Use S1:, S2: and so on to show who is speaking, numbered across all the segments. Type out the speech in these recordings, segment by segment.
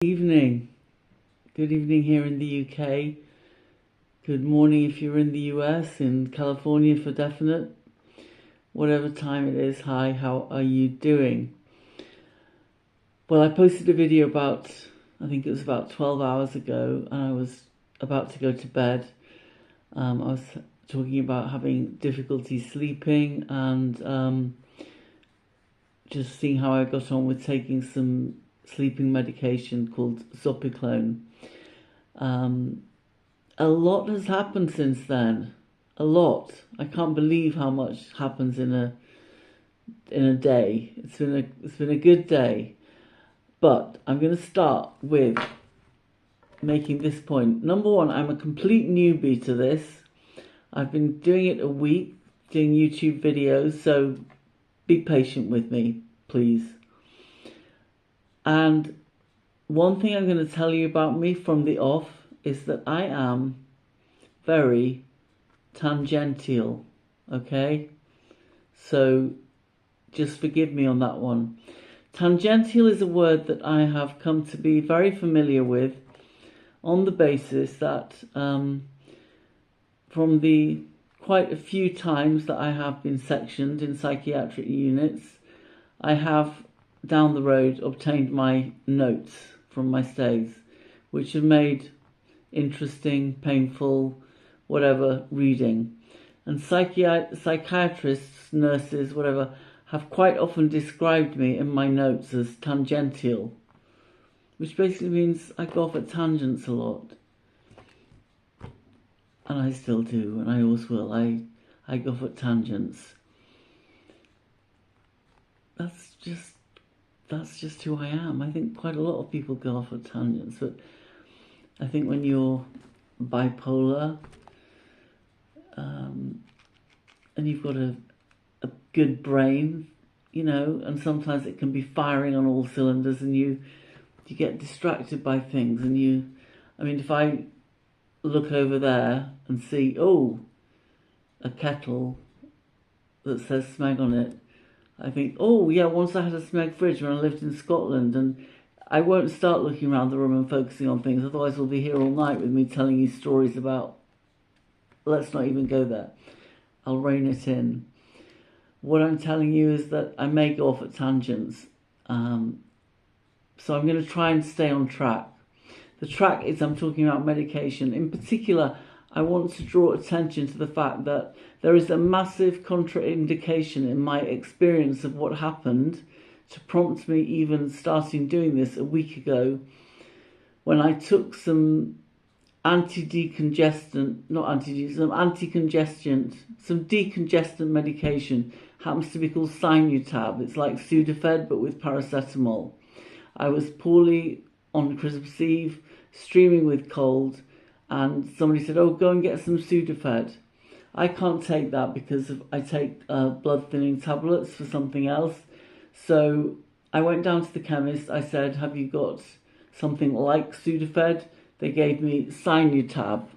S1: Evening. Good evening here in the UK. Good morning if you're in the US, in California for definite. Whatever time it is, hi, how are you doing? Well, I posted a video I think it was about 12 hours ago, and I was about to go to bed. I was talking about having difficulty sleeping and just seeing how I got on with taking some sleeping medication called Zopiclone. A lot has happened since then. A lot. I can't believe how much happens in a day. It's been a good day. But I'm going to start with making this point. Number one, I'm a complete newbie to this. I've been doing it a week, doing YouTube videos, so be patient with me, please. And one thing I'm going to tell you about me from the off is that I am very tangential, okay? So just forgive me on that one. Tangential is a word that I have come to be very familiar with on the basis that from the quite a few times that I have been sectioned in psychiatric units, I have down the road obtained my notes from my stays, which have made interesting, painful, whatever reading. And psychiatrists, nurses, whatever, have quite often described me in my notes as tangential, which basically means I go off at tangents a lot. And I still do, and I always will. I go off at tangents. That's just who I am. I think quite a lot of people go off at tangents, but I think when you're bipolar and you've got a good brain, and sometimes it can be firing on all cylinders, and you get distracted by things, and if I look over there and see, a kettle that says Smeg on it, I think, once I had a Smeg fridge when I lived in Scotland, and I won't start looking around the room and focusing on things, otherwise we'll be here all night with me telling you stories about, let's not even go there. I'll rein it in. What I'm telling you is that I may go off at tangents, so I'm going to try and stay on track. The track is I'm talking about medication. In particular, I want to draw attention to the fact that there is a massive contraindication in my experience of what happened to prompt me even starting doing this a week ago when I took some decongestant medication. Happens to be called Sinutab. It's like Sudafed but with paracetamol. I was poorly on Christmas Eve, streaming with cold, and somebody said, go and get some Sudafed. I can't take that because I take blood thinning tablets for something else. So I went down to the chemist. I said, have you got something like Sudafed? They gave me Sinutab.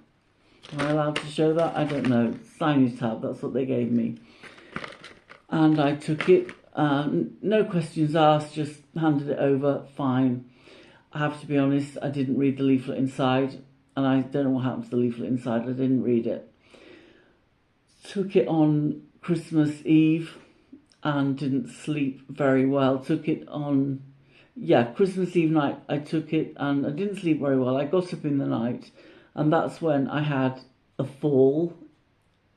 S1: Am I allowed to show that? I don't know. Sinutab, that's what they gave me. And I took it. No questions asked, just handed it over, fine. I have to be honest, I didn't read the leaflet inside, and I don't know what happened to the leaflet inside. I didn't read it. Took it on Christmas Eve and didn't sleep very well. Took it on, Christmas Eve night. I took it and I didn't sleep very well. I got up in the night, and that's when I had a fall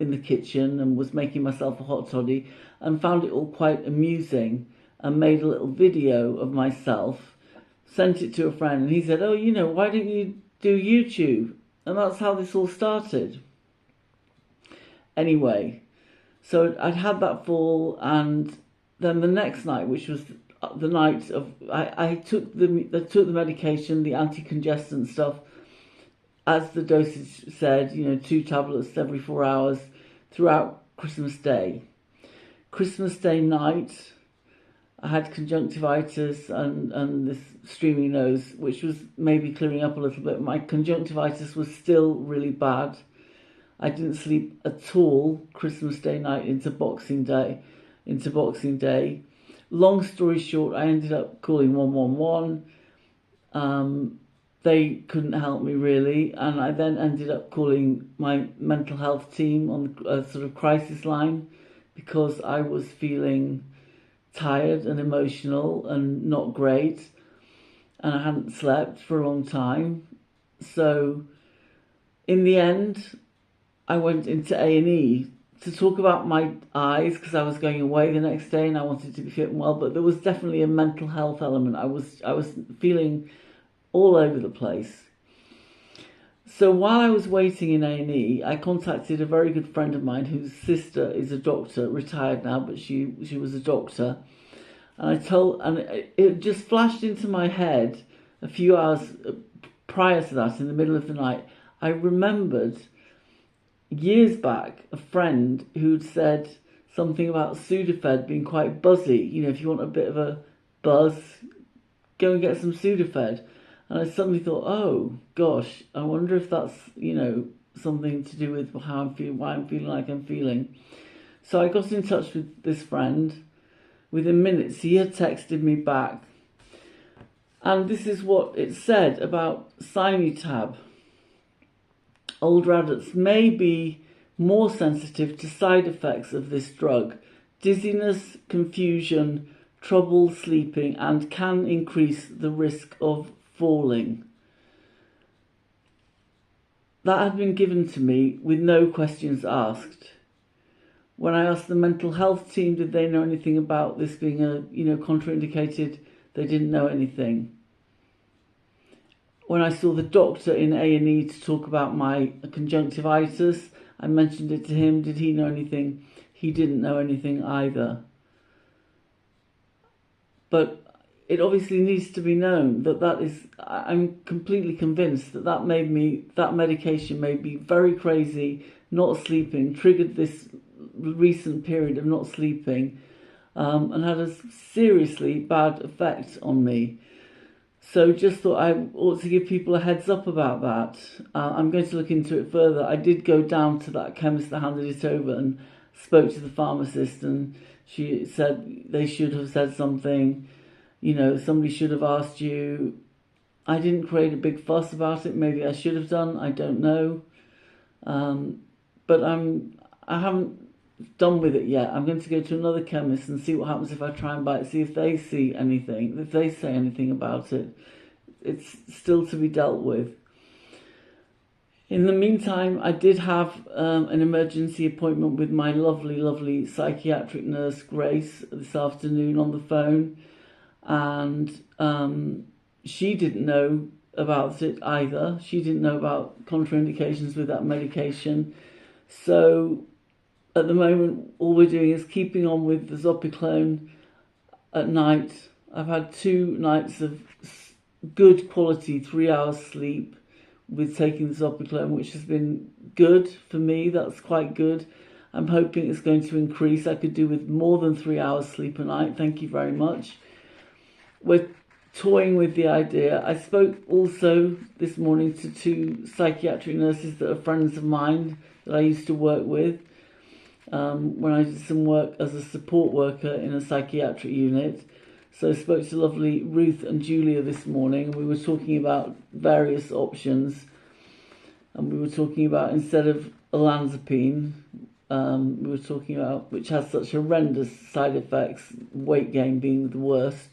S1: in the kitchen and was making myself a hot toddy and found it all quite amusing and made a little video of myself, sent it to a friend, and he said, why don't you do YouTube? And that's how this all started. Anyway, so I'd had that fall, and then the next night, which was the night of, I took the medication, the anti-congestant stuff, as the dosage said, 2 tablets every 4 hours throughout Christmas Day. Christmas Day night, I had conjunctivitis and this streamy nose, which was maybe clearing up a little bit. My conjunctivitis was still really bad. I didn't sleep at all Christmas Day night into Boxing Day. Long story short, I ended up calling 111. They couldn't help me really, and I then ended up calling my mental health team on the sort of crisis line because I was feeling tired and emotional and not great, and I hadn't slept for a long time. So in the end, I went into A&E to talk about my eyes because I was going away the next day and I wanted to be fit and well, but there was definitely a mental health element. I was feeling all over the place. So while I was waiting in A&E, I contacted a very good friend of mine whose sister is a doctor, retired now, but she was a doctor. And it just flashed into my head a few hours prior to that, in the middle of the night. I remembered years back a friend who'd said something about Sudafed being quite buzzy. You know, if you want a bit of a buzz, go and get some Sudafed. And I suddenly thought, oh gosh, I wonder if that's, you know, something to do with how I'm feeling, why I'm feeling like I'm feeling. So I got in touch with this friend. Within minutes, he had texted me back. And this is what it said about Sinutab. Older adults may be more sensitive to side effects of this drug, dizziness, confusion, trouble sleeping, and can increase the risk of falling. That had been given to me with no questions asked. When I asked the mental health team, did they know anything about this being contraindicated, they didn't know anything. When I saw the doctor in A&E to talk about my conjunctivitis, I mentioned it to him. Did he know anything? He didn't know anything either. But it obviously needs to be known I'm completely convinced that medication made me very crazy, not sleeping, triggered this recent period of not sleeping, and had a seriously bad effect on me. So just thought I ought to give people a heads up about that. I'm going to look into it further. I did go down to that chemist that handed it over and spoke to the pharmacist, and she said they should have said something. You know, somebody should have asked you. I didn't create a big fuss about it. Maybe I should have done. I don't know. But I haven't done with it yet. I'm going to go to another chemist and see what happens if I try and buy it, see if they see anything, if they say anything about it. It's still to be dealt with. In the meantime, I did have an emergency appointment with my lovely, lovely psychiatric nurse, Grace, this afternoon on the phone. And she didn't know about it either. She didn't know about contraindications with that medication. So at the moment, all we're doing is keeping on with the Zopiclone at night. I've had 2 nights of good quality 3 hours sleep with taking the Zopiclone, which has been good for me. That's quite good. I'm hoping it's going to increase. I could do with more than 3 hours sleep a night. Thank you very much. We're toying with the idea. I spoke also this morning to 2 psychiatric nurses that are friends of mine that I used to work with when I did some work as a support worker in a psychiatric unit. So I spoke to lovely Ruth and Julia this morning, and we were talking about various options. And we were talking about, instead of olanzapine, we were talking about, which has such horrendous side effects, weight gain being the worst,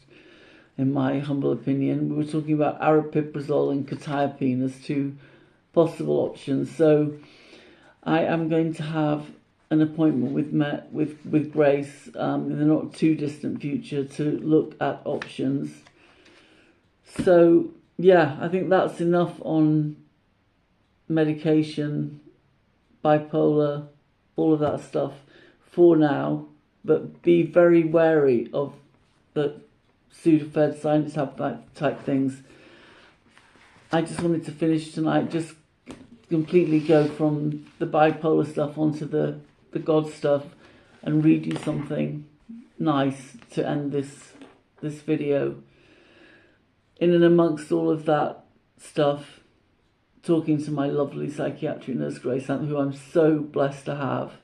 S1: in my humble opinion. We were talking about aripiprazole and quetiapine as 2 possible options. So I am going to have an appointment with Grace in the not too distant future to look at options. So yeah, I think that's enough on medication, bipolar, all of that stuff for now. But be very wary of the Sudafed, Sinutab type things. I just wanted to finish tonight, just completely go from the bipolar stuff onto the God stuff and read you something nice to end this video. In and amongst all of that stuff, talking to my lovely psychiatric nurse Grace, who I'm so blessed to have.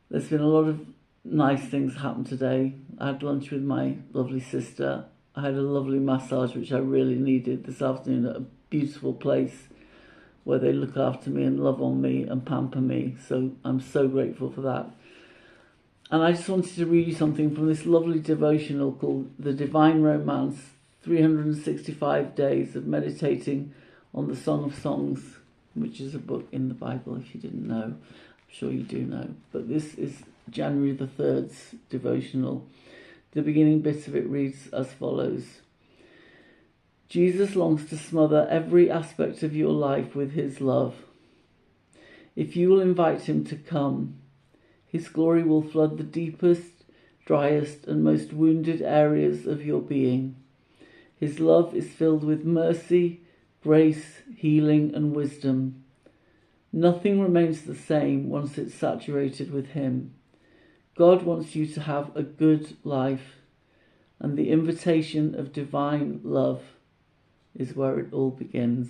S1: There's been a lot of nice things happen today. I had lunch with my lovely sister. I had a lovely massage, which I really needed this afternoon at a beautiful place where they look after me and love on me and pamper me. So I'm so grateful for that. And I just wanted to read you something from this lovely devotional called The Divine Romance, 365 Days of Meditating on the Song of Songs, which is a book in the Bible, if you didn't know. I'm sure you do know. But this is January the 3rd's devotional. The beginning bit of it reads as follows. Jesus longs to smother every aspect of your life with his love. If you will invite him to come, his glory will flood the deepest, driest, and most wounded areas of your being. His love is filled with mercy, grace, healing, and wisdom. Nothing remains the same once it's saturated with him. God wants you to have a good life, and the invitation of divine love is where it all begins.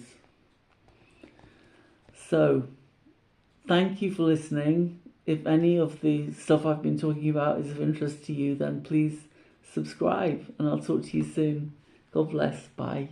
S1: So, thank you for listening. If any of the stuff I've been talking about is of interest to you, then please subscribe, and I'll talk to you soon. God bless. Bye.